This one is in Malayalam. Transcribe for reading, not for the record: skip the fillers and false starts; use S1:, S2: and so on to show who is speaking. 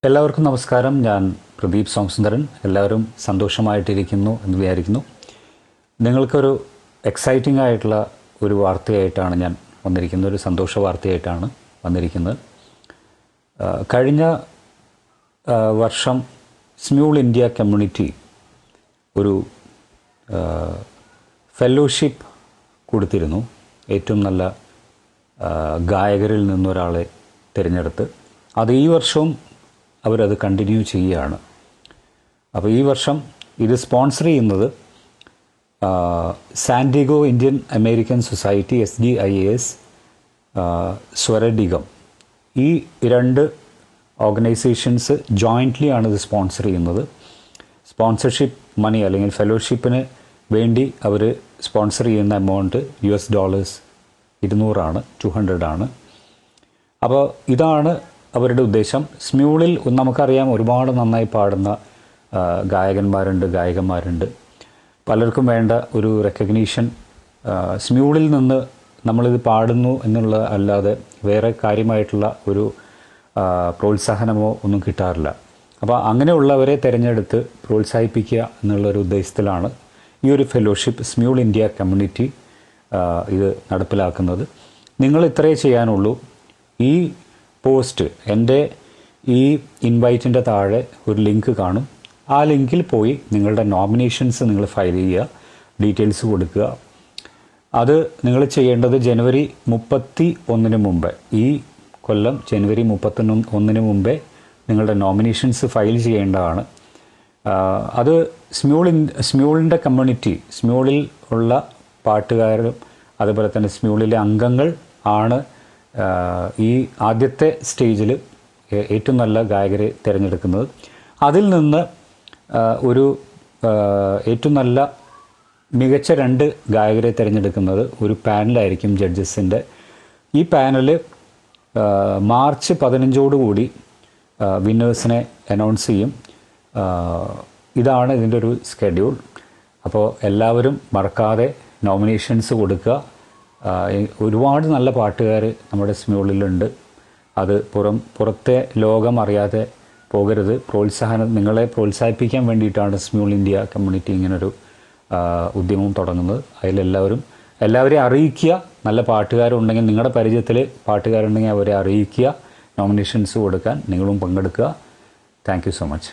S1: എല്ലാവർക്കും നമസ്കാരം. ഞാൻ പ്രദീപ് സോമസുന്ദരൻ. എല്ലാവരും സന്തോഷമായിട്ടിരിക്കുന്നു എന്ന് വിചാരിക്കുന്നു. നിങ്ങൾക്കൊരു എക്സൈറ്റിംഗ് ആയിട്ടുള്ള ഒരു വാർത്തയായിട്ടാണ് ഞാൻ വന്നിരിക്കുന്നത്, ഒരു സന്തോഷ വാർത്തയായിട്ടാണ് വന്നിരിക്കുന്നത്. കഴിഞ്ഞ വർഷം സ്മ്യൂൾ ഇന്ത്യ കമ്മ്യൂണിറ്റി ഒരു ഫെലോഷിപ്പ് കൊടുത്തിരുന്നു. ഏറ്റവും നല്ല ഗായകരിൽ നിന്നൊരാളെ തിരഞ്ഞെടുത്ത് അത് ഈ വർഷവും അവരത് കണ്ടിന്യൂ ചെയ്യുകയാണ്. അപ്പോൾ ഈ വർഷം ഇത് സ്പോൺസർ ചെയ്യുന്നത് San Diego Indian American society SDIAS, സ്വരഡിഗം, ഈ രണ്ട് ഓർഗനൈസേഷൻസ് ജോയിൻ്റ്ലി ആണ് ഇത് സ്പോൺസർ ചെയ്യുന്നത്. സ്പോൺസർഷിപ്പ് മണി അല്ലെങ്കിൽ ഫെലോഷിപ്പിന് വേണ്ടി അവർ സ്പോൺസർ ചെയ്യുന്ന എമൗണ്ട് $200 200. അപ്പോൾ ഇതാണ് അവരുടെ ഉദ്ദേശം. സ്മ്യൂളിൽ നമുക്കറിയാം ഒരുപാട് നന്നായി പാടുന്ന ഗായകന്മാരുണ്ട്. പലർക്കും വേണ്ട ഒരു റെക്കഗ്നീഷൻ സ്മ്യൂളിൽ നിന്ന് നമ്മളിത് പാടുന്നു എന്നുള്ള അല്ലാതെ വേറെ കാര്യമായിട്ടുള്ള ഒരു പ്രോത്സാഹനമോ ഒന്നും കിട്ടാറില്ല. അപ്പോൾ അങ്ങനെയുള്ളവരെ തിരഞ്ഞെടുത്ത് പ്രോത്സാഹിപ്പിക്കുക എന്നുള്ളൊരു ഉദ്ദേശത്തിലാണ് ഈ ഒരു ഫെലോഷിപ്പ് സ്മ്യൂൾ ഇന്ത്യ കമ്മ്യൂണിറ്റി ഇത് നടപ്പിലാക്കുന്നത്. നിങ്ങൾ ഇത്രയേ ചെയ്യാനുള്ളൂ. ഈ പോസ്റ്റ്, എൻ്റെ ഈ ഇൻവൈറ്റിൻ്റെ താഴെ ഒരു ലിങ്ക് കാണും. ആ ലിങ്കിൽ പോയി നിങ്ങളുടെ നോമിനേഷൻസ് നിങ്ങൾ ഫയൽ ചെയ്യുക, ഡീറ്റെയിൽസ് കൊടുക്കുക. അത് നിങ്ങൾ ചെയ്യേണ്ടത് ജനുവരി 31 മുമ്പേ, ഈ കൊല്ലം ജനുവരി 31 മുമ്പേ നിങ്ങളുടെ നോമിനേഷൻസ് ഫയൽ ചെയ്യേണ്ടതാണ്. അത് സ്മ്യൂളിൻ്റെ കമ്മ്യൂണിറ്റി, സ്മ്യൂളിൽ ഉള്ള പാട്ടുകാരും അതുപോലെ തന്നെ സ്മ്യൂളിലെ അംഗങ്ങൾ ആണ് ഈ ആദ്യത്തെ സ്റ്റേജിൽ ഏറ്റവും നല്ല ഗായകരെ തിരഞ്ഞെടുക്കുന്നത്. അതിൽ നിന്ന് ഒരു ഏറ്റവും നല്ല മികച്ച 2 ഗായകരെ തിരഞ്ഞെടുക്കുന്നത് ഒരു പാനലായിരിക്കും ജഡ്ജസിൻ്റെ. ഈ പാനൽ മാർച്ച് 15 വിന്നേഴ്സിനെ അനൗൺസ് ചെയ്യും. ഇതാണ് ഇതിൻ്റെ ഒരു സ്കെഡ്യൂൾ. അപ്പോൾ എല്ലാവരും മറക്കാതെ നോമിനേഷൻസ് കൊടുക്കുക. ഒരുപാട് നല്ല പാട്ടുകാർ നമ്മുടെ സ്മ്യൂളിലുണ്ട്. അത് പുറത്തെ ലോകം അറിയാതെ പോകരുത്. നിങ്ങളെ പ്രോത്സാഹിപ്പിക്കാൻ വേണ്ടിയിട്ടാണ് സ്മ്യൂൾ ഇന്ത്യ കമ്മ്യൂണിറ്റി ഇങ്ങനൊരു ഉദ്യമം തുടങ്ങുന്നത്. എല്ലാവരെയും അറിയിക്കുക. നല്ല പാട്ടുകാരുണ്ടെങ്കിൽ, നിങ്ങളുടെ പരിചയത്തിൽ പാട്ടുകാരുണ്ടെങ്കിൽ അവരെ അറിയിക്കുക. നോമിനേഷൻസ് കൊടുക്കാൻ നിങ്ങളും പങ്കെടുക്കുക. Thank you so much.